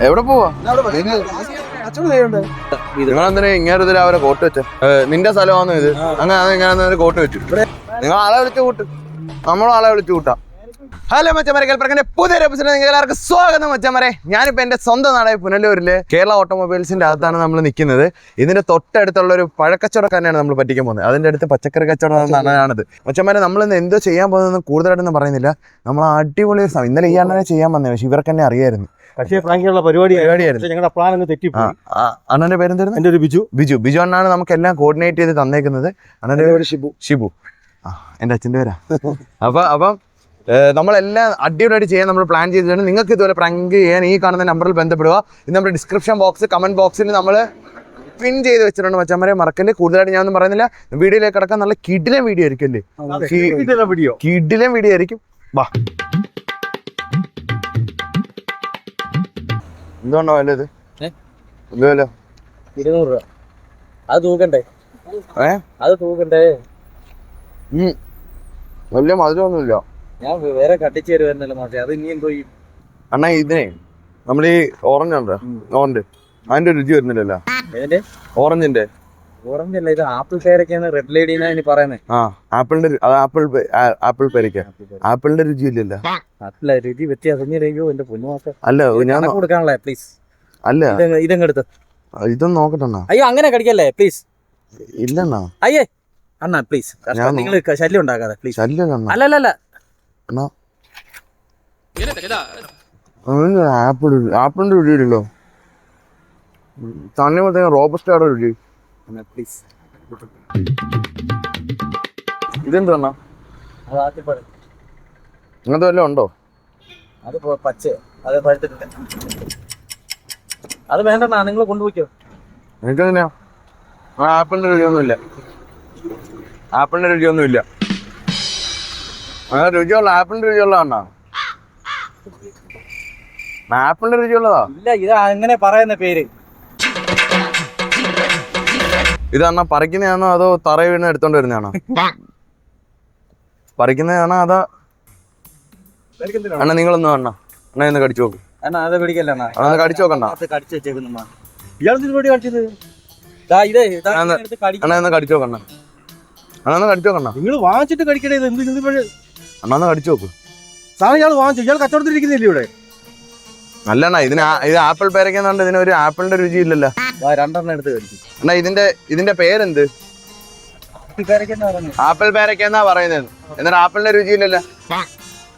എവിടെ പോവാ? നിങ്ങളെന്തിനാ ഇങ്ങനെ രാവിലെ കോട്ട് വെച്ച? നിന്റെ സ്ഥലമാണോ ഇത്? അങ്ങനെ കോട്ട് വെച്ചു. നിങ്ങൾ ആളെ വിളിച്ചു കൂട്ട്, നമ്മളാളെ വിളിച്ചു കൂട്ടാം. ഹലോ മച്ചമാരെ, കേൾപ്പറങ്ങനെ പുതിയൊരു എപ്പിസോഡ് നിങ്ങൾക്ക് എല്ലാവർക്കും സ്വാഗതം മച്ചമാരെ. ഞാനിപ്പോൾ എൻ്റെ സ്വന്തം നാടായ പുനലൂരിലെ കേരള ഓട്ടോമൊബൈൽസിൻ്റെ അകത്താണ് നമ്മൾ നിൽക്കുന്നത്. ഇതിൻ്റെ തൊട്ടടുത്തുള്ള ഒരു പഴക്കച്ചവടക്കാരനെയാണ് നമ്മൾ പറ്റിക്കാൻ പോകുന്നത്. അതിൻ്റെ അടുത്ത് പച്ചക്കറി കച്ചവടം എന്നാണത്. മച്ചമാരെ, നമ്മളിന്ന് എന്തോ ചെയ്യാൻ പോകുന്നതെന്ന് കൂടുതലായിട്ടൊന്നും പറയുന്നില്ല. നമ്മൾ അടിപൊളി ഒരു ഇന്നലെ ഈ അണ്ണനെ ചെയ്യാൻ വന്നത്, പക്ഷേ ഇവർക്ക് തന്നെ അറിയായിരുന്നു. പക്ഷേ പ്രാങ്കിലുള്ള പരിപാടിയായിരുന്നു. ഞങ്ങളുടെ പ്ലാൻ അങ്ങ് തെറ്റിപ്പോയി. അണ്ണന്റെ പേരെന്തായിരുന്നു? എൻ്റെ ഒരു ബിജു അണ്ണാണ് നമുക്കെല്ലാം കോർഡിനേറ്റ് ചെയ്ത് തന്നേക്കുന്നത്. അണ്ണന്റെ പേര് ഷിബു. എൻ്റെ അച്ഛൻ്റെ പേരാ. അപ്പം നമ്മളെല്ലാം അടിപൊളിയായിട്ട് ചെയ്യാൻ നമ്മൾ പ്ലാൻ ചെയ്തിട്ടുണ്ട്. നിങ്ങൾക്ക് ഇതുപോലെ പ്രാങ്ക് ചെയ്യാൻ ഈ കാണുന്ന നമ്പറിൽ ബന്ധപ്പെടുക. ഇത് നമ്മുടെ ഡിസ്ക്രിപ്ഷൻ ബോക്സ്, കമന്റ് ബോക്സിൽ നമ്മൾ പിൻ ചെയ്ത് വെച്ചിട്ടുണ്ട്. മച്ചന്മാരെ മറക്കല്ലേ. കൂടുതലായിട്ട് ഞാനൊന്നും പറയുന്നില്ല. വീഡിയോയിലേക്ക് കിടക്കാൻ നല്ല കിടിലൻ വീഡിയോ ആയിരിക്കും അല്ലേ? കിടിലൻ വീഡിയോ ആയിരിക്കും. വാ, എന്തുകൊണ്ടോ അല്ലേ ഇത്? എന്തുവല്ലോ 200 രൂപ. അത് തൂക്കണ്ടേ? വലിയ മധുരമൊന്നുമില്ല. ഞാൻ വേറെ കട്ടിച്ചു തരുവായിരുന്നല്ലോ മാഷെ. അത് ഇനിയും പോയി അണ്ണാ. ഇതിനെ നമ്മൾ ഈ ഓറഞ്ച് ഉണ്ടോ, ഓറഞ്ച്, അതിന്റെ രുചി വരുന്നില്ലല്ലോ. ഓറഞ്ചിന്റെ ഓറഞ്ചല്ല, ഇത് ആപ്പിൾ പേരൊക്കെയാണ്. റെഡ് ലേഡി എന്നാ പറയുന്നത്. ആപ്പിളിന്റെ ആപ്പിൾ പേരക്ക. ആപ്പിളിന്റെ രുചി ഇല്ലല്ലോ. അല്ല, രുചി വ്യത്യാസം. എന്റെ പൊന്നുമാസം അല്ല, ഞാൻ കൊടുക്കാനുള്ള പ്ലീസ്. അല്ല, ഇതെടുത്ത് ഇതൊന്നും നോക്കട്ടെ. അയ്യോ, അങ്ങനെ കടിക്കല്ലേ പ്ലീസ്. ഇല്ലണ്ണാ. അയ്യേ അണ്ണാ പ്ലീസ്, നിങ്ങൾ ശല്യം ഉണ്ടാക്കാതെ പ്ലീസ്. അല്ലല്ല ആപ്പിളിന്റെ രുചി ഇല്ലല്ലോ. തന്നെ പോലത്തെ റോബസ്റ്റയുടെ രുചി. പ്ലീസ്. ഇതെന്താ? അങ്ങനത്തെ വല്ലതും ഉണ്ടോ? അത് പച്ച, അത് പഴുത്തിട്ടില്ല. അത് വേണ്ടെന്നാ, നിങ്ങൾ കൊണ്ടുപോയിക്കോ. എനിക്കെങ്ങനെയാ? ആപ്പിളിന്റെ രുചിയൊന്നുമില്ല. ആപ്പിളിന്റെ രുചിയൊന്നുമില്ല. അങ്ങനെ രുചിയുള്ള ആപ്പിളിന്റെ രുചിയുള്ളതാണോ? ആപ്പിളിന്റെ രുചിയുള്ളതാ? ഇല്ല, ഇത് അങ്ങനെ പറയുന്ന പേര്. ഇതണ്ണ പറിക്കുന്നതാണോ അതോ തറ വീണ് എടുത്തോണ്ട് വരുന്നതാണോ? പറിക്കുന്നതാണോ അതാ? അണ്ണ നിങ്ങളൊന്നും അണ്ണ ഇന്ന് കടിച്ചു നോക്കും. അത് പിടിക്കല്ലേ കടിച്ചു നോക്കണ്ട. കടിച്ചു വെച്ചേക്കുന്ന ഇയാൾ കടിച്ചത്. അണ്ണ ഒന്ന് കടിച്ചു നോക്കണ്ട. അണ്ണ കടിച്ചു നോക്കണ്ട. നിങ്ങൾ വാങ്ങിച്ചിട്ട് കടിക്കണേ. അണ്ണ ഒന്ന് കടിച്ചു നോക്ക്. സാധനം ഇയാൾ വാങ്ങിച്ചു. ഇയാൾ കച്ചവടത്തിലിരിക്കുന്നില്ല ഇവിടെ. അല്ലണ്ണ, ഇത് ആപ്പിൾ പേരക്കുന്നുണ്ട്. ഇതിനൊരു ആപ്പിളിന്റെ രുചി ഇല്ലല്ലോ. 2 എടുത്ത് കടിച്ചു. അണ്ണാ, ഇതിന്റെ പേരെന്ത്? ആപ്പിൾ പേരക്കെന്നാ പറയുന്നത്. എന്നിട്ട് ആപ്പിളിന്റെ രുചി ഇല്ലല്ലോ.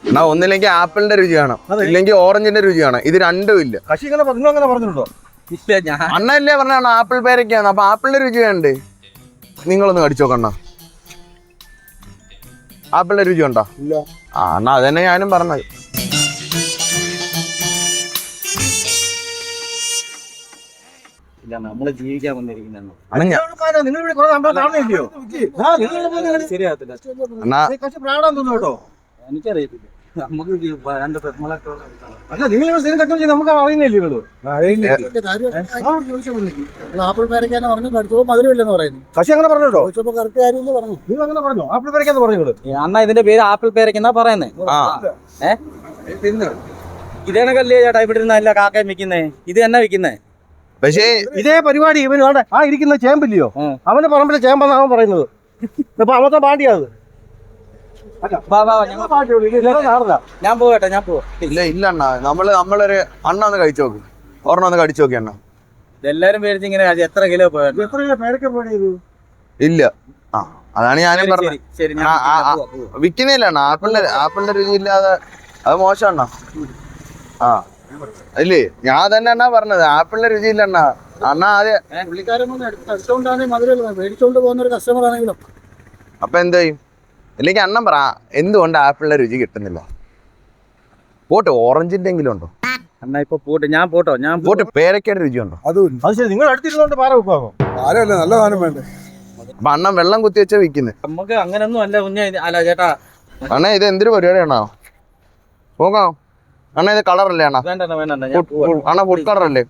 എന്നാ ഒന്നില്ലെങ്കിൽ ആപ്പിളിന്റെ രുചി കാണാം, ഇല്ലെങ്കിൽ ഓറഞ്ചിന്റെ രുചി കാണാം. ഇത് രണ്ടും ഇല്ല. അണ്ണല്ലേ പറഞ്ഞാണ് ആപ്പിൾ പേരക്കാണ്. അപ്പൊ ആപ്പിളിന്റെ രുചി വേണ്ടേ? നിങ്ങളൊന്ന് കടിച്ചു നോക്കണ്ണ. ആപ്പിളിന്റെ രുചി ഉണ്ടോ? അണ്ണാ അതന്നെ ഞാനും പറഞ്ഞത്. നമ്മള് ജീവിക്കാൻ വന്നിരിക്കുന്നു. എനിക്കറിയത്തില്ല. നമുക്ക് നമുക്ക് അറിയുന്നില്ല. ആപ്പിൾ പേരക്കാന്ന് പറഞ്ഞു, കടിച്ചപ്പോ മധുരമില്ലെന്ന് പറയുന്നു. പക്ഷെ അങ്ങനെ പറഞ്ഞോ? കറക്റ്റ് കാര്യമെന്ന് പറഞ്ഞു. നിങ്ങൾ അങ്ങനെ പറഞ്ഞോ? ആപ്പിൾ പേരക്കാന്ന് പറഞ്ഞു. അണ്ണാ, ഇതിന്റെ പേര് ആപ്പിൾ പേരക്കെന്നാ പറയുന്നേ. ഇതേണക്കല്ലേ ചേട്ടാ ഇവിടെ ഇരുന്നല്ല കാക്കയും വിൽക്കുന്നേ. ഇത് തന്നെ വിൽക്കുന്നേ. പക്ഷേ ഇതേ പരിപാടി ഇവന് വേണ്ട. ആ ഇരിക്കുന്ന ചേമ്പില്ലയോ, അവന്റെ പറമ്പിലെ ചേമ്പെന്നാണ് അവൻ പറയുന്നത്. ഇപ്പൊ അവത്തെ പാണ്ടിയത്. ഞാൻ പോകട്ടെ, ഞാൻ പോവാ. ഇല്ല അണ്ണ, നമ്മളൊരു അണ്ണ ഒന്ന് കഴിച്ചു നോക്ക്. ഒരെണ്ണം ഒന്ന് കടിച്ചു നോക്കി അണ്ണ. എല്ലാരും പേടിച്ച് ഇങ്ങനെ എത്ര കിലോ പോയത്? എത്ര കിലോ പേരക്ക പോയത്? ഇല്ല. അതാണ് ഞാനും പറഞ്ഞത്. വിൽക്കുന്നില്ല അണ്ണ. ആപ്പിളിന്റെ രുചി ഇല്ലാതെ അത് മോശം അണ്ണ. അല്ലേ, ഞാൻ തന്നെ അണ്ണാ പറഞ്ഞത് ആപ്പിളിന്റെ രുചി ഇല്ല അണ്ണ. അണ്ണ ആദ്യം പുള്ളിക്കാരൊന്നും അടിച്ചോണ്ടാണെങ്കിൽ മധുരമില്ല, മേടിച്ചോണ്ട് പോകുന്ന ഒരു കസ്റ്റമർ ആണെങ്കിലും. അപ്പൊ എന്ത് ചെയ്യും? അല്ലെങ്കിൽ അണ്ണൻ പറ എന്തുകൊണ്ട് ആപ്പിളിന്റെ രുചി കിട്ടുന്നില്ല? പോട്ടെ, ഓറഞ്ചിന്റെ എങ്കിലും ഉണ്ടോ? അണ്ണാ ഇപ്പൊ പോട്ടെ, ഞാൻ പോട്ടെ. പേരക്കയുടെ രുചി ഉണ്ടോ? അത് ശരി. നിങ്ങൾ അടുത്തിരുന്നോണ്ട് പാറ വെക്കാമോ? ആരല്ല, നല്ല സാധനം വേണ്ടേ. അപ്പൊ അണ്ണൻ വെള്ളം കുത്തി വെച്ചാ വിൽക്കുന്നത്. നമുക്ക് അങ്ങനൊന്നും അല്ല കുഞ്ഞ. അല്ല ചേട്ടാ, അണ്ണ ഇത് എന്തൊരു പരിപാടിയാണോ? പോകാം അണ്ണ. ഇത് കളറല്ലേ അണ്ണ? അണ്ണ ഫുഡ് കളറല്ലേ?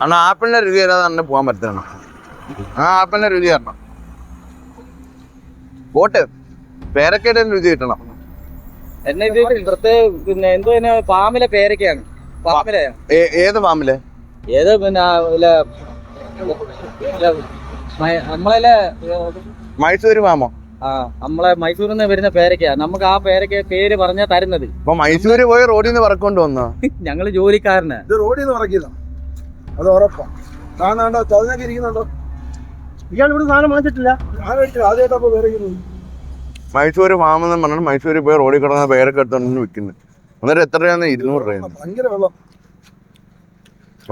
അണ്ണ ആപ്പിളിന്റെ രുചി തരാതെ തന്നെ പോകാൻ പറ്റണം. ആപ്പിളിന്റെ രുചി തരണം. പോട്ടെ, പേരക്കേട്ടിന് രുചി കിട്ടണം. എന്നെ ഇത് പ്രത്യേക പിന്നെ എന്തോ ഫാമിലെ പേരൊക്കെയാണ്. ഫാമിലെ ഏത് ഫാമിലെ? ഏത് പിന്നെ നമ്മളെ മൈസൂര് ഫാമോ? നമ്മളെ മൈസൂരിൽ നിന്ന് വരുന്ന പേരൊക്കെയാ. നമുക്ക് ആ പേര് പറഞ്ഞാ തരുന്നത്. അപ്പൊ മൈസൂര് പോയി റോഡിൽ നിന്ന് പറക്കൊണ്ട് വന്നോ? ഞങ്ങള് ജോലിക്കാരന്. ഇത് റോഡിൽ നിന്ന് പറക്കിയതാ, അത് ഉറപ്പാ. കാണാണ്ടോ ചതിനൊക്കെ ഇരിക്കുന്നുണ്ടോ? ഇയാൾ ഇവിടെ സാധനം വാങ്ങിച്ചിട്ടില്ല. ആദ്യമായിട്ടാ പേരക്കുന്നത്. മൈസൂര് ഫാമെന്ന് പറഞ്ഞാൽ മൈസൂരിൽ പോയി റോഡിൽ കിടന്ന പേരൊക്കെ എടുത്തോണ്ട് വിൽക്കുന്നത്. അന്നേരം എത്ര രൂപ? 200 രൂപ. ഭയങ്കര വെള്ളം.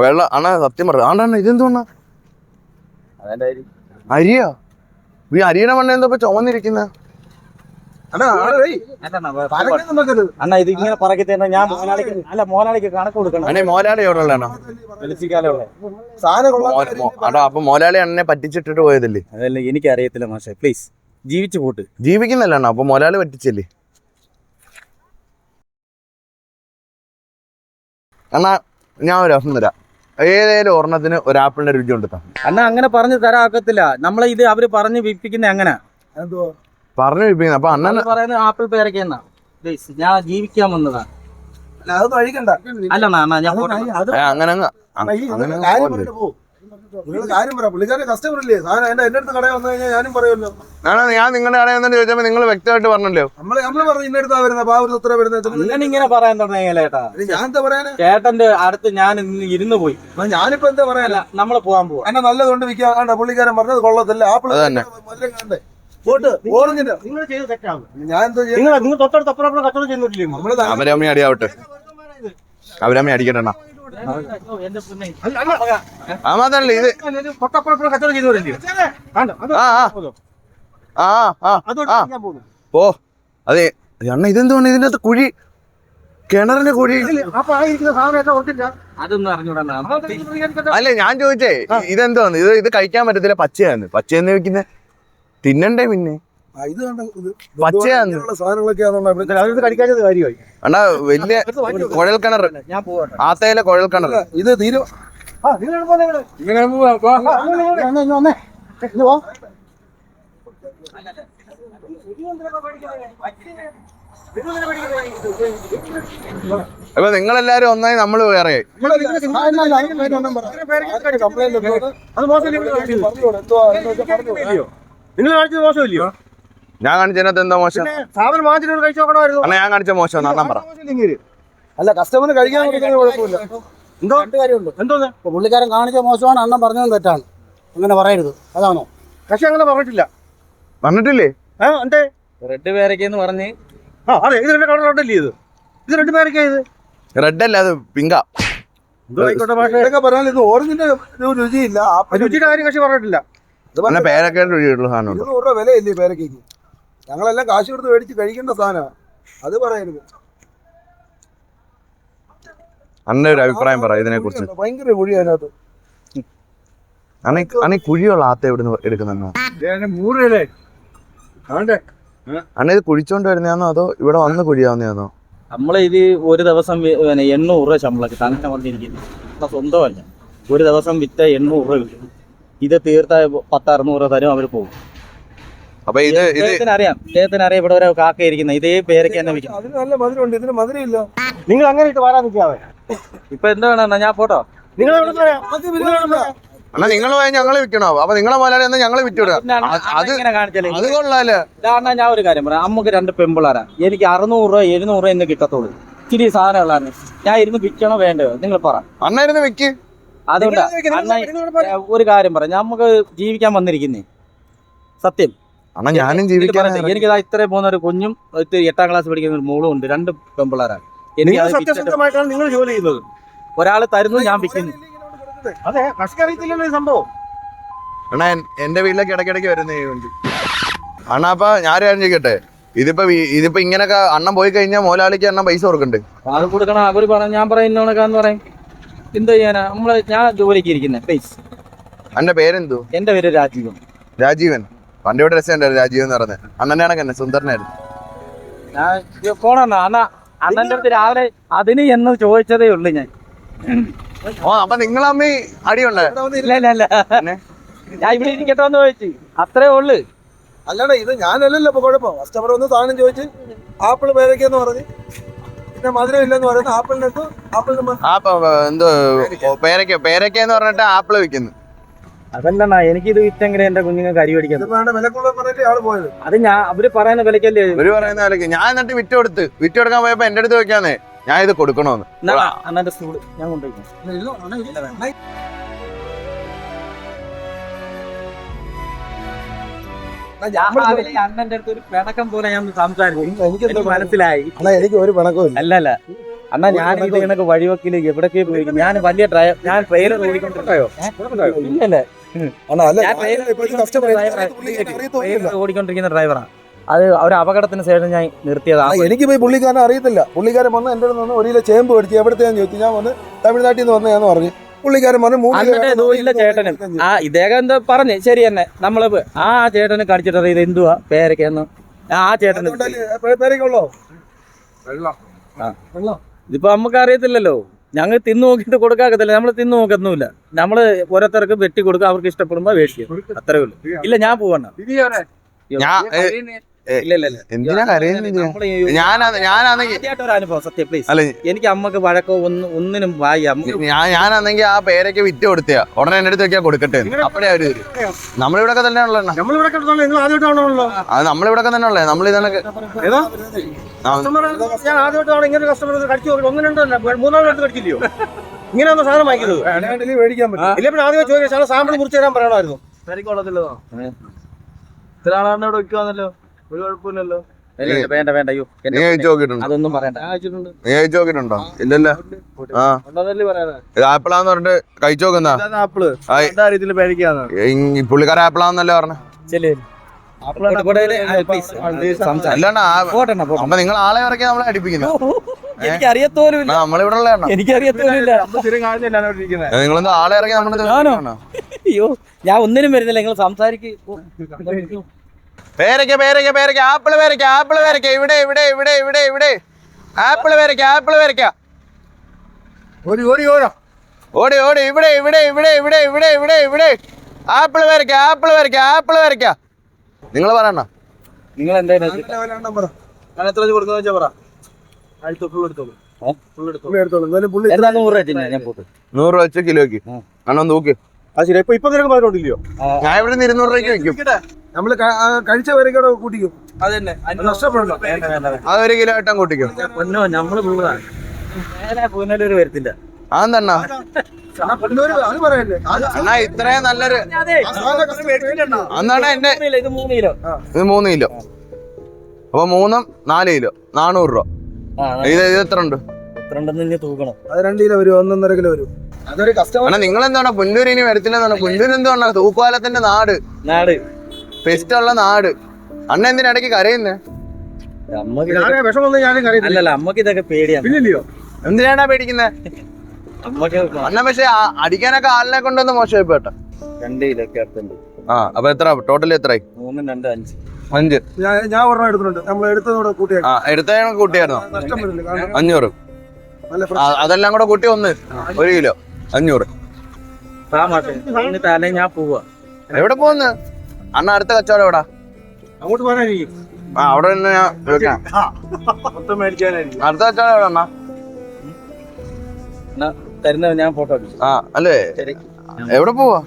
വെള്ളം ആണോ? സത്യം പറഞ്ഞു ആണ്ടാ. ഇതെന്തോന്നാ? അരിയോ? ഈ അരിയുടെ മണ്ണ എന്തോ ചുമന്നിരിക്കുന്ന? അണ്ണാ ഇത് ഇങ്ങനെ പറക്കി തന്നെ ഞാൻ മോലാളിക്ക് കണക്ക് കൊടുക്കണം. മോലാളി എവിടെ ഉള്ളതാണോ? അപ്പൊ മോലാളി അണ്ണനെ പറ്റിച്ചിട്ടിട്ട് പോയതല്ലേ? അതല്ല എനിക്കറിയത്തില്ല മാഷെ, പ്ലീസ് ജീവിച്ചു പോട്ട്. ജീവിക്കുന്നല്ലാണ്, അപ്പൊ മോലാളി പറ്റിച്ചല്ലേ? എന്നാ ഞാൻ ഒരു അവസരം തരാം. ഏതേലും ഒരെണ്ണത്തിന് ഒരു ആപ്പിളിന്റെ രുചി കൊടുത്താ. അണ്ണാ അങ്ങനെ പറഞ്ഞു തരാക്കത്തില്ല. നമ്മളെ ഇത് അവര് പറഞ്ഞ് വിപ്പിക്കുന്ന അങ്ങനെ പറഞ്ഞു വിപ്പിക്കുന്ന. അപ്പൊ അണ്ണൻ പറയുന്നത് ആപ്പിൾ പേരക്കെന്നാ. ഞാൻ ജീവിക്കാൻ വന്നതാ. അതൊന്നും അഴിക്കണ്ട. അല്ല ഞാൻ അങ്ങനെ നിങ്ങൾ കാര്യം പറ. പുള്ളിക്കാരെ കസ്റ്റമർ ഇല്ലേ? സാധനം എന്റെ അടുത്ത് കടയിൽ വന്നു കഴിഞ്ഞാൽ ഞാനും പറയുമല്ലോ. ഞാൻ നിങ്ങളുടെ കടയിൽ വന്നിട്ട് ചോദിച്ചപ്പോ നിങ്ങൾ വ്യക്തമായിട്ട് പറഞ്ഞല്ലോ. നമ്മള് പറഞ്ഞു ഇന്ന അടുത്താ വരുന്നത്, എത്ര വരുന്നത്. അങ്ങനെ ഇങ്ങനെ പറയാൻ തുടങ്ങിയേട്ടാ. ഞാൻ എന്താ പറയാനാ? ചേട്ടന്റെ അടുത്ത് ഞാൻ ഇരുന്ന് പോയി. ഞാനിപ്പോ എന്താ പറയാനാ? നമ്മള് പോവാൻ പോവാ. എന്നെ നല്ലതുകൊണ്ട് വിൽക്കാൻ പുള്ളിക്കാരൻ പറഞ്ഞത് കൊള്ളത്തില്ല. ആപ്പിൾ മധുരം കണ്ടേ പോട്ട് ഓറഞ്ചിന്റെ നിങ്ങൾ ചെയ്ത് തെറ്റാണ്. ഞാൻ എന്തോ നിങ്ങൾ തൊട്ടടുത്ത് അപ്പുറം കച്ചവടം ചെയ്യുന്നില്ലേ? അവരമ്മ അടിയാവട്ടെ, അവരമ്മ അടിക്കട്ടെണ്ണ. ആമാതല്ലേ ഇത്? തൊട്ടപ്പുറം കച്ചവടം ചെയ്യുന്നവരല്ലേ? പോ. അതെ അണ്ണ, ഇതെന്തുകൊണ്ട് ഇതിന്റെ അകത്ത് കുഴി? കിണറിന്റെ കുഴി. അപ്പൊ ആയിരിക്കുന്ന സാധനം ഓർത്തില്ല. അതൊന്നും അറിഞ്ഞൂടാ. അല്ലേ ഞാൻ ചോദിച്ചേ, ഇതെന്തോന്ന്? ഇത് കഴിക്കാൻ പറ്റത്തില്ല, പച്ചയാന്ന്. പച്ചയെന്ന് വെക്കുന്ന തിന്നണ്ടേ പിന്നെ? ഇത് കണ്ട പച്ചയാന്ന് സാധനങ്ങളൊക്കെ കഴിക്കാത്തത് കാര്യമായി. അണ്ണാ വലിയ കുഴൽ കിണർ, ആത്തയിലെ കുഴൽ കിണർ. ഇത് തീരും. അപ്പൊ നിങ്ങളെല്ലാരും ഒന്നായി നമ്മള് വേറെ. നിങ്ങൾ കാണിച്ചത് മോശമില്ലയോ? ഞാൻ കാണിച്ചതിനകത്ത് എന്താ മോശം? സാധനം വാങ്ങിച്ചിട്ട് കഴിച്ചു നോക്കണമായിരുന്നു. അണ്ണാ ഞാൻ കാണിച്ച മോശം അണ്ണൻ പറ. അല്ല, കസ്റ്റമറിന് കഴിക്കാൻ കുഴപ്പമില്ല. എന്തോ കാര്യമുള്ളൂ. എന്തോന്ന് പുള്ളിക്കാരൻ കാണിച്ച മോശമാണ്, അണ്ണൻ പറഞ്ഞതും തെറ്റാണ്. അങ്ങനെ പറയരുത്. അതാണോ? പക്ഷെ അങ്ങനെ പറഞ്ഞിട്ടില്ല. പറഞ്ഞിട്ടില്ലേ? എന്തേ റെഡ് പേരക്കെന്ന് പറഞ്ഞ്. അതെ, ഇത് രണ്ട് കളർ റെഡല്ലേ? ഇത് രണ്ട് പേരൊക്കെ. ഇത് റെഡ് അല്ല, അത് പിങ്കാ. പറഞ്ഞാൽ ഇത് ഓറഞ്ചിന്റെ രുചിയില്ല. രുചിയുടെ കാര്യം കക്ഷി പറഞ്ഞിട്ടില്ല. പേരൊക്കെ രുചിയുള്ള സാധനം. 200 രൂപ വിലയില്ലേ പേരക്കേക്ക്? ഞങ്ങളെല്ലാം കാശ് കൊടുത്ത് മേടിച്ച് കഴിക്കേണ്ട സാധനമാണ്. അത് പറയരുത്. അണ്ണന്റെ ഒരു അഭിപ്രായം പറ ഇതിനെ കുറിച്ച്. ഭയങ്കര കുഴി അതിനകത്ത്. അണ്ണ കുഴിയുള്ള ആത്ത എവിടുന്ന് എടുക്കുന്ന? അണ്ണ ഇത് കുഴിച്ചോണ്ട് വരുന്നതാണോ അതോ ഇവിടെ വന്ന് കുഴിയാവുന്നതാണോ? നമ്മളെ ഇത് ഒരു ദിവസം 800 രൂപ ശമ്പളം കിട്ടും. അങ്ങനെ വന്നിരിക്കുന്നു. സ്വന്തമല്ല, ഒരു ദിവസം വിറ്റ 800 രൂപ കിട്ടും. ഇത് തീർത്ത 10-600 രൂപ തരും, അവർ പോകും. അപ്പൊ ഇദ്ദേഹത്തിന് അറിയാം ഇവിടെ ഒരു കാക്ക ഇരിക്കുന്ന ഇതേ പേരൊക്കെ തന്നെ വിൽക്കും. അതിന് നല്ല മധുരമുണ്ട്, ഇതിന് മധുരമില്ല. നിങ്ങൾ അങ്ങനെ ഇട്ട് വരാൻ നിൽക്കാതെ. ഇപ്പൊ എന്താ വേണം? ഞാൻ പോട്ടോ. നിങ്ങൾ അണ്ണാ നിങ്ങൾ പോയാൽ ഞങ്ങള് വിൽക്കണോ? അപ്പൊ നിങ്ങളെ മുതലാളി എന്നാ ഞങ്ങള് വിറ്റുവിടുക. അത് കൊള്ളാലോ. ഞാൻ ഒരു കാര്യം പറയാം. നമുക്ക് 2 പെമ്പിളാരാ. എനിക്ക് 600 രൂപ 700 രൂപ എന്ന് കിട്ടത്തുള്ളൂ. ഇച്ചിരി സാധനമുള്ളതാണ്. ഞാൻ ഇരുന്ന് വിൽക്കണോ വേണ്ടയോ? നിങ്ങൾ പറ. അണ്ണ ഇരുന്ന് വിൽക്ക്. അതുകൊണ്ട് ഒരു കാര്യം പറയാം, നമുക്ക് ജീവിക്കാൻ വന്നിരിക്കുന്നേ സത്യം. അണ്ണാ ഞാനും ജീവിക്കാൻ. എനിക്കിതാ ഇത്ര പോകുന്ന ഒരു കുഞ്ഞും 8ാം ക്ലാസ് പഠിക്കുന്ന ഒരു മോളും ഉണ്ട്. 2 പെമ്പിളാരാണ്. സത്യസന്ധമായിട്ടാണ് നിങ്ങൾ ജോലി ചെയ്യുന്നത്. ഒരാൾ തരുന്നു, ഞാൻ വിൽക്കുന്നു. അതെ, കഷ്ടി അറിയത്തില്ലല്ലോ ഈ സംഭവം. അണ്ണാ എന്റെ വീട്ടിലേക്ക് ഇടയ്ക്കിടയ്ക്ക് വരുന്നേ ഉണ്ട്. അണ്ണാ അപ്പൊ ഞാൻ കാര്യം ചെയ്യട്ടെ, ഇതിപ്പോ ഇങ്ങനൊക്കെ അണ്ണൻ പോയി കഴിഞ്ഞാൽ മോലാളിക്ക് അണ്ണൻ പൈസ കൊടുക്കണ്ടേ? അത് കൊടുക്കണം. അവര് പറഞ്ഞു, ഞാൻ പറയുന്നോണക്കാന്ന് പറയും. എന്ത് ചെയ്യാനാ? ഞാൻ ജോലിക്ക് ഇരിക്കുന്നത്. പ്ലീസ്. അന്റെ പേരെന്തു? എന്റെ പേര് രാജീവൻ. രാജീവൻ. പണ്ട് ഇവിടെ രസമുണ്ടായിരുന്നു രാജീവൻ എന്ന് പറഞ്ഞത്. അണ്ണന്റെ കണക്കന്നെ സുന്ദരനായിരുന്നു. ഞാൻ പോണ അണ്ണന്റെ അടുത്ത് രാവിലെ അതിന് എന്ന് ചോദിച്ചതേ ഉള്ളു ഞാൻ. അപ്പൊ നിങ്ങളമ്മ അടിയുണ്ടേ? ഇല്ല ഞാൻ ഇവിടെ ഇരിക്കട്ടെ എന്ന് ചോദിച്ചു, അത്രേ ഉള്ളു. അല്ലാതെ ഇത് ഞാനല്ലല്ലോ ഇപ്പൊ കുഴപ്പം. കസ്റ്റമർ ഒന്ന് സാധനം ചോദിച്ച് ആപ്പിൾ പേരയ്ക്കെന്ന് പറഞ്ഞ് പിന്നെ മധുരം ഇല്ലെന്ന് പറയുന്നത് ആപ്പിളിനകത്ത് എന്തോ പേരയ്ക്ക എന്ന് പറഞ്ഞിട്ട് ആപ്പിള് വിൽക്കുന്നു. അതല്ലണ്ണ, എനിക്കിത് വിറ്റെങ്ങനെ എന്റെ കുഞ്ഞുങ്ങൾക്ക് അരി മേടിക്കാൻ. വിലക്കുള്ള പറഞ്ഞിട്ട് ആള് പോയത്. അത് അവര് പറയുന്ന വിലക്കല്ലേ. ഇവര് പറയുന്ന വിലക്ക് ഞാൻ എന്നിട്ട് വിറ്റ് കൊടുക്കാൻ പോയപ്പോ എന്റെ അടുത്ത് വെക്കാന്നേ ഞാൻ ഇത് കൊടുക്കണോന്ന്. അണ്ണന്റെ സ്റ്റൂൾ ഞാൻ കൊണ്ടുപോയി. അണ്ണന്റെ അടുത്ത് ഒരു പിണക്കം പോലെ ഞാൻ സംസാരിക്കും. എനിക്ക് മനസ്സിലായി. എനിക്ക് ഒരു പണക്കവും അല്ലല്ല അണ്ണാ, ഞാൻ ഇത് കണക്ക് വഴിവെക്കില് എവിടേക്ക് പോയി. ഞാൻ വലിയ ഞാൻ ട്രെയിലർ ഓടിക്കൊണ്ടിരിക്കല്ലേ ഓടിക്കൊണ്ടിരിക്കുന്ന ഡ്രൈവറാണ്. അത് ഒരു അപകടത്തിന് ശേഷം ഞാൻ നിർത്തിയതാണ്. എനിക്ക് പോയി പുള്ളിക്കാരനെ അറിയത്തില്ല. പുള്ളിക്കാരൻ വന്ന് എന്റെ നിന്ന് 1 കിലോ ചേമ്പ് മേടിച്ചു. എവിടത്തെയാന്ന് ചോദിച്ചു. ഞാൻ വന്ന് തമിഴ്നാട്ടിൽ നിന്ന് വന്നതാന്ന് പറഞ്ഞു. പുള്ളിക്കാരൻ പറഞ്ഞു 3 കിലോ ചേട്ടനും ഇദ്ദേഹം എന്താ പറഞ്ഞു. ശരി തന്നെ, നമ്മള് ആ ചേട്ടന് കടിച്ചിട്ട് ഇത് എന്തുവാ പേരൊക്കെയെന്ന് ആ ചേട്ടന് പേരൊക്കെയുള്ളോ ഇതിപ്പോ നമുക്ക് അറിയത്തില്ലല്ലോ. ഞങ്ങൾ തിന്നു നോക്കിയിട്ട് കൊടുക്കാക്കത്തില്ല. നമ്മൾ തിന്നു നോക്കൊന്നുമില്ല. നമ്മള് ഓരോരുത്തർക്ക് വെട്ടി കൊടുക്കുക, അവർക്ക് ഇഷ്ടപ്പെടുമ്പോ വേഷിക്കും, അത്രേ ഉള്ളൂ. ഇല്ല ഞാൻ പോവണ്ട. എന്തിനാ അനുഭവം സത്യം പ്ലീസ്. എനിക്ക് അമ്മക്ക് വഴക്കോ ഒന്നിനും ഞാനാണെങ്കിൽ ആ പേരൊക്കെ വിറ്റ് കൊടുത്തയാ ഉടനെ എന്റെ അടുത്ത് വെക്കാൻ കൊടുക്കട്ടെ. അപ്പഴേ അവര് തരും. നമ്മളിവിടെ തന്നെ ഉള്ള നമ്മളിവിടെ തന്നെ ഉള്ളേ. നമ്മളിതൊക്കെ ഞാൻ ആദ്യമായിട്ടാണ് ഇങ്ങനെ കസ്റ്റമർ കടിച്ചു 1-2 കടിച്ചില്ലയോ? ഇങ്ങനെ ഒന്ന് സാധനം വാങ്ങിക്കുന്നത് മേടിക്കാൻ പറ്റും. ഇല്ല പിന്നെ ആദ്യം ചോദിച്ചാൽ സാമ്പിൾ മുറിച്ച് തരാൻ പറയണമായിരുന്നു. ഇത്ര ആളാണ് ഇവിടെ വെക്കുവാന്നല്ലോ, ഒരു കുഴപ്പമില്ലല്ലോ. വേണ്ട വേണ്ട, അയ്യോ അതൊന്നും പറയണ്ട. നീ കഴിച്ചു നോക്കിട്ടുണ്ടോ? ഇല്ലല്ലോ. ആ ഇത് ആപ്പിളാന്ന് പറഞ്ഞിട്ട് കഴിച്ചു നോക്കുന്ന പുള്ളിക്കാരൻ ആപ്പിളാന്നല്ലേ പറഞ്ഞ. അല്ലാണ്ട് അപ്പൊ നിങ്ങൾ ആളെ ഇറക്കി നമ്മളെ അടിപ്പിക്കുന്നു. എനിക്ക് അറിയത്തോലും നമ്മളിവിടെ ഉള്ള എനിക്ക് അറിയത്തോലില്ല. നിങ്ങളെന്താ ആളെ ഇറക്കി നമ്മുടെ അയ്യോ ഞാൻ ഒന്നിനും വരുന്നില്ല. നിങ്ങൾ സംസാരിക്കും. പേരയ്ക്ക പേരയ്ക്ക പേരയ്ക്ക ആപ്പിള് പേരയ്ക്ക ആപ്പിള് പേരയ്ക്ക ഇവിടെ ഇവിടെ ഇവിടെ ഇവിടെ ഇവിടെ ആപ്പിള് പേരയ്ക്ക ആപ്പിള് പേരയ്ക്ക ഓടി ഓടി ഓടി ഓടി ഇവിടെ ഇവിടെ ഇവിടെ ഇവിടെ ഇവിടെ ഇവിടെ ഇവിടെ ആപ്പിള് പേരയ്ക്ക ആപ്പിള് പേരയ്ക്ക ആപ്പിള് പേരയ്ക്ക. നിങ്ങൾ പറയണ നിങ്ങൾ എന്തായാലും $100 വെച്ച് കിലോക്ക് അണ്ണൻ തൂക്കി. ഇപ്പൊ നിനക്ക് പറഞ്ഞോണ്ടില്ലയോ? ഞാൻ ഇവിടെ നിന്ന് 200 രൂപയ്ക്ക് വെക്കും. നമ്മള് കഴിച്ച വരയ്ക്കൂടെ കൂട്ടിക്കും. അതന്നെ നഷ്ടപ്പെടണം. അത് 1 കിലോ ആയിട്ടും കൂട്ടിക്കും. പൊന്നോ നമ്മള് പൂനലൂർ വരത്തില്ല. അതെന്താ അത് പറയല്ലേ. അണ്ണാ ഇത്രയും നല്ലൊരു അന്നാണ് എന്റെ ഇത് 3 കിലോ. ഇത് 3 കിലോ. അപ്പൊ 3 4 കിലോ 400 രൂപ. ഇത് എത്ര ഉണ്ട്? തൂക്കണം. അത് 2 കിലോ വരും, 1.5 കിലോ വരും. അതൊരു കസ്റ്റമർ. നിങ്ങൾ എന്താണ് പുല്ലൂര് ഇനി വരത്തില്ലെന്നാണ്? പുല്ലൂര് എന്താണ് തൂക്കുപാലത്തിന്റെ നാട് ഫെസ്റ്റുള്ള നാട്. അണ്ണ എന്തിനാ ഇടയ്ക്ക് കരയുന്നേ? അല്ലല്ല അമ്മക്ക് ഇതൊക്കെ പേടിയാണ്. പിന്നില്ലയോ? എന്തിനാണ് പേടിക്കുന്നത്? അണ്ണ പക്ഷെ അടിക്കാനൊക്കെ ആളിനെ കൊണ്ടൊന്ന് മോശമായി പോട്ടെ. 2 കിലോ ഒക്കെ അടുത്തുണ്ട്. ആ അപ്പൊ എത്ര ടോട്ടൽ എത്രയായി? 3, 2, 5. 5. ഞാൻ ഒരെണ്ണം എടുത്തിട്ടുണ്ട്. നമ്മൾ എടുത്തതോടെ കൂട്ടിയാ എടുത്ത കൂട്ടിയായിരുന്നോ? നഷ്ടം വരില്ല. 500. അതെല്ലാം കൂടെ കൂട്ടി 1 കിലോ 500. ഞാൻ പോവാ. എവിടെ പോന്ന്? അണ്ണ അടുത്ത കച്ചവടം എവിടാ? അങ്ങോട്ട് പോകാനായിരിക്കും. ആ അവിടെ തന്നെ ഞാൻ വെക്കാം. മൊത്തം മേടിക്കാനായിരിക്കും. അടുത്ത കച്ചവടം എവിടെ അണ്ണാ? തരുന്ന ഞാൻ ഫോട്ടോ അടിച്ചു. ആ അല്ലേ എവിടെ പോവാ?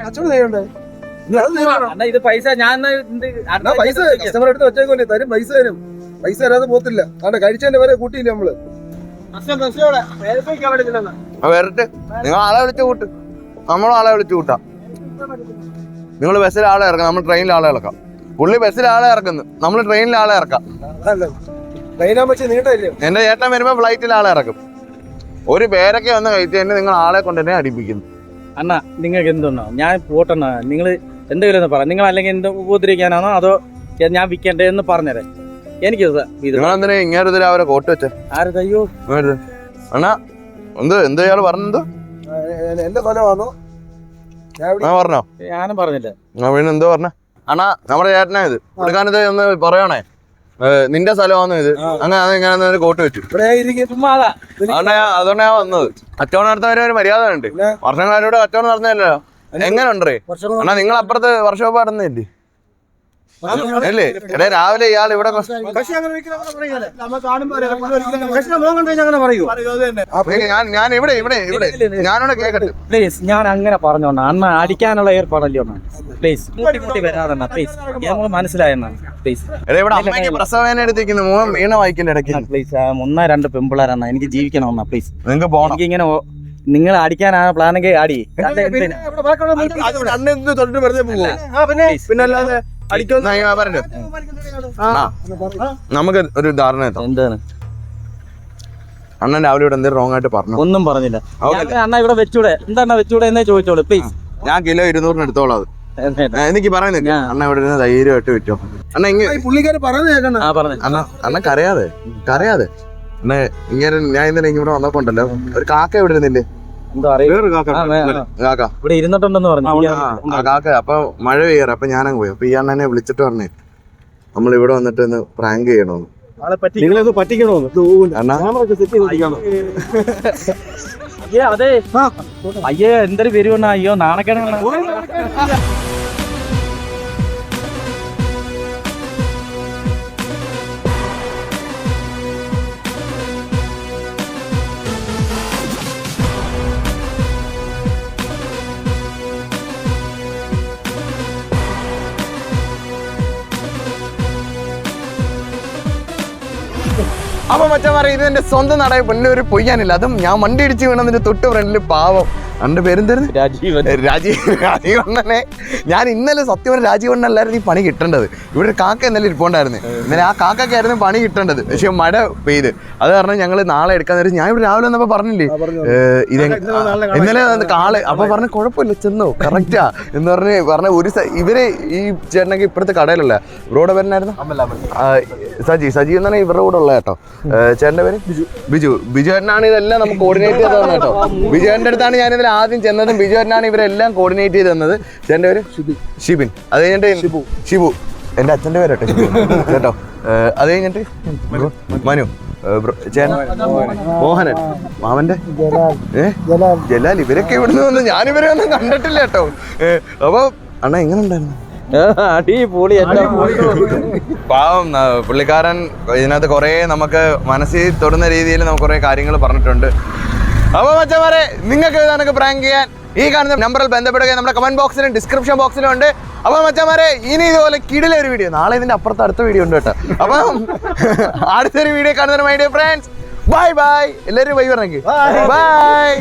കച്ചവടം ചെയ്യണ്ടേ? ഇത് പൈസ ഞാൻ പൈസ കസ്റ്റമർ എടുത്ത് വെച്ചേക്കോല്ലേ, തരും. പൈസ തരും. പൈസ തരാതെ പോത്തില്ല. കാരണം കഴിച്ചതിന്റെ വരെ കൂട്ടിയില്ല നമ്മള്. വരട്ടെ. നിങ്ങൾ ആളെ വിളിച്ച് കൂട്ട്. നമ്മളും ആളെ വിളിച്ച് കൂട്ടാം. നിങ്ങൾ ബസ്സിൽ ആളെ ഇറക്കാം, നമ്മൾ ട്രെയിനിൽ ആളെ ഇറക്കാം. പുള്ളി ബസ്സിൽ ആളെ ഇറക്കുന്നു, നമ്മൾ ട്രെയിനിൽ ആളെ ഇറക്കാം. എന്റെ ചേട്ടൻ വരുമ്പോ ഫ്ലൈറ്റിൽ ആളെ ഇറക്കും. ഒരു പേരൊക്കെ വന്ന് കഴിച്ചു തന്നെ നിങ്ങൾ ആളെ കൊണ്ട് തന്നെ അടിപ്പിക്കുന്നു. അണ്ണാ നിങ്ങൾക്ക് എന്തുണ്ടോ? ഞാൻ പോട്ടെണ്ണ. നിങ്ങൾ എന്തെങ്കിലും പറ. നിങ്ങൾ അല്ലെങ്കിൽ എന്ത് ഉപദ്രവിക്കാനാണോ അതോ ഞാൻ വിൽക്കണ്ടേ എന്ന് പറഞ്ഞുതരാം. എനിക്ക് നിങ്ങളെന്തിനാ ഇങ്ങനെ അവരെ കോട്ട് വെച്ചേ? ആരതയ്യോ അണ്ണാ എന്ത് ഇയാള് പറഞ്ഞെന്തോ? എന്റെ സ്ഥലമാണോ പറഞ്ഞോ? ഞാനും പറഞ്ഞില്ല. പിന്നെ എന്തോ പറഞ്ഞ? അണ്ണാ നമ്മുടെ ചേട്ടനാ ഇത് കൊടുക്കാനത് ഒന്ന് പറയണേ. നിന്റെ സ്ഥലമാണോ ഇത്? അങ്ങനെ ഇങ്ങനെ കോട്ട് വെച്ചു. അതുകൊണ്ടാ ഞാൻ വന്നത്. കച്ചവടം നടത്താൻ ഒരു മര്യാദ ഉണ്ട്. വർഷങ്ങളായിട്ട് കച്ചവടം നടന്നല്ലോ. എങ്ങനെ ഉണ്ടേ? അണ്ണാ നിങ്ങൾ അപ്പുറത്ത് വർക്ക്ഷോപ്പ് നടന്നില്ലേ? അല്ലേ എടേ രാവിലെ ഇയാൾ ഇവിടെ കക്ഷി അങ്ങനെ ഒരിക്കലും അങ്ങനെ പറയൂല. കക്ഷി മുഖം കണ്ടു കഴിഞ്ഞാൽ അങ്ങനെ പറയൂ. ഞാൻ ഇവിടെ ഞാനോട് കേക്കട്ടെ. പ്ലീസ് ഞാൻ അങ്ങനെ പറഞ്ഞോണ്ണ അണ്ണ അടിക്കാനുള്ള ഏർപ്പാടല്ലോ പ്ലീസ് കൂട്ടി വരാതെണ്ണ പ്ലീസ് നമ്മൾ മനസ്സിലായെണ്ണ പ്ലീസ്. എടേ ഇവിടെ അമ്മയ്ക്ക് പ്രസവേദന എടുത്തിരിക്കുന്നു. മുഖം വീണ വായിക്കില്ല ഇടയ്ക്ക്. പ്ലീസ് 1-2 പെമ്പിളാരെണ്ണ എനിക്ക് ജീവിക്കണമെന്നാ പ്ലീസ്. നിങ്ങക്ക് പോണം. എനിക്ക് ഇങ്ങനെ നിങ്ങൾ അടിക്കാനാണ് പ്ലാനെങ്കിൽ അടി. തൊട്ട് വെറുതെ പോകും. പിന്നെ അല്ലാതെ നമുക്ക് ഒരു ധാരണ എത്താം. എന്താണ് അണ്ണൻ രാവിലെ ഇവിടെ എന്തെങ്കിലും റോങ് ആയിട്ട് പറഞ്ഞു? ഒന്നും പറഞ്ഞില്ല. അണ്ണ ഇവിടെ വെച്ചൂടെ എന്താണ് വെച്ചൂടെ എന്നേ ചോദിച്ചോളൂ പ്ലീസ്. ഞാൻ കിലോ 200 എടുത്തോളാം. അത് എനിക്ക് പറയുന്നില്ല. അണ്ണ ഇവിടെ ഇരുന്ന് ധൈര്യമായിട്ട് വിറ്റോ. അണ്ണ പുള്ളിക്കാര് പറയുന്നത് കേൾക്കണ്ട. അണ്ണ കരയാതെ അണ്ണ ഇങ്ങനെ ഞാൻ ഇന്നലെ ഇവിടെ വന്നപ്പോ ഉണ്ടല്ലോ ഒരു കാക്ക ഇവിടെ ഇരുന്നില്ലേ? കാക്ക ഇവിടെ ഇരുന്നിട്ടുണ്ടെന്ന് പറഞ്ഞു. ആ കാക്ക അപ്പൊ മഴ പെയ്യാറ്. അപ്പൊ ഞാനങ്ങ് പോയി. അപ്പൊ ഈ അണ്ണനെ വിളിച്ചിട്ട് പറഞ്ഞേ നമ്മൾ ഇവിടെ വന്നിട്ട് ഒന്ന് പ്രാങ്ക് ചെയ്യണോന്ന്. നിങ്ങളത് പറ്റിക്കണോന്ന് അതെ അയ്യേ എന്തൊരു വരുവണ്ണ. അയ്യോ നാണക്കേടാണ്. അപ്പൊ മച്ചന്മാരെ ഇത് എന്റെ സ്വന്തം നടയെ പിന്നെ ഒരു പൊയ്യാനില്ല. അതും ഞാൻ വണ്ടി ഇടിച്ച് വീണതിന്റെ തൊട്ട് ഫ്രണ്ടില് പാവം അന്റെ പേരെന്തായിരുന്നു? രാജീവണ്ണനെ ഞാൻ ഇന്നലെ സത്യം രാജീവണ്ണല്ലായിരുന്നു ഈ പണി കിട്ടേണ്ടത്. ഇവിടെ ഒരു കാക്ക ഇന്നലെ ഇരിപ്പുണ്ടായിരുന്നു. ഇന്നലെ ആ കാക്കയ്ക്കായിരുന്നു പണി കിട്ടേണ്ടത്. പക്ഷെ മഴ പെയ്ത് അത് കാരണം ഞങ്ങൾ നാളെ എടുക്കാൻ നേരം ഞാൻ ഇവിടെ രാവിലെ വന്നപ്പോ പറഞ്ഞില്ലേ ഇന്നലെ കാള്. അപ്പൊ പറഞ്ഞ കുഴപ്പമില്ല ചെന്നോ കറക്റ്റാ എന്ന് പറഞ്ഞ ഒരു ഇവര് ഈ ചേട്ടനൊക്കെ ഇപ്പഴത്തെ കടയിലുള്ള ഇവരോടെ പേരനായിരുന്നു സജി എന്നാണ് ഇവരുടെ കൂടെ ഉള്ള കേട്ടോ. ചേട്ടന്റെ പേര് ബിജു ചേട്ടനാണ് ഇതെല്ലാം നമുക്ക് കോർഡിനേറ്റ് ചെയ്ത് തന്നെ കേട്ടോ. ബിജു ചേട്ടൻ്റെ അടുത്താണ് ഞാനിതിൽ ആദ്യം ചെന്നതും. ബിജു ചേട്ടനാണ് ഇവരെല്ലാം കോർഡിനേറ്റ് ചെയ്ത് തന്നത്. ചേട്ടൻ്റെ പേര് ഷിബിൻ. അത് കഴിഞ്ഞിട്ട് ഷിബു എന്റെ അച്ഛന്റെ പേര് കേട്ടോ. അത് കഴിഞ്ഞിട്ട് മനു ചേട്ടൻ മോഹനൻ മാമന്റെ ജലാൽ. ഇവരൊക്കെ ഇവിടുന്ന് വന്ന് ഞാനിവരെ ഒന്നും കണ്ടിട്ടില്ല കേട്ടോ. അപ്പൊ അണ്ണ എങ്ങനെ ഉണ്ടായിരുന്നു? പാവം പുള്ളിക്കാരൻ ഇതിനകത്ത് കുറെ നമുക്ക് മനസ്സിൽ തൊടുന്ന രീതിയിൽ നമുക്ക് കുറെ കാര്യങ്ങൾ പറഞ്ഞിട്ടുണ്ട്. അപ്പൊ മച്ചന്മാരെ നിങ്ങൾക്ക് ഇതൊക്കെ പ്രാങ്ക് ചെയ്യാൻ ഈ കാണുന്ന നമ്പറിൽ ബന്ധപ്പെടുക. നമ്മുടെ കമന്റ് ബോക്സിലും ഡിസ്ക്രിപ്ഷൻ ബോക്സിലും ഉണ്ട്. അപ്പൊ മച്ചന്മാരെ ഇനി ഇതുപോലെ കിടില ഒരു വീഡിയോ നാളെ ഇതിന്റെ അപ്പുറത്ത് അടുത്ത വീഡിയോ ഉണ്ട് കേട്ടോ. അപ്പം അടുത്തൊരു വീഡിയോ കാണുന്ന my dear friends bye bye. എല്ലാവരും ബൈ പറഞ്ഞേക്ക്. ബൈ.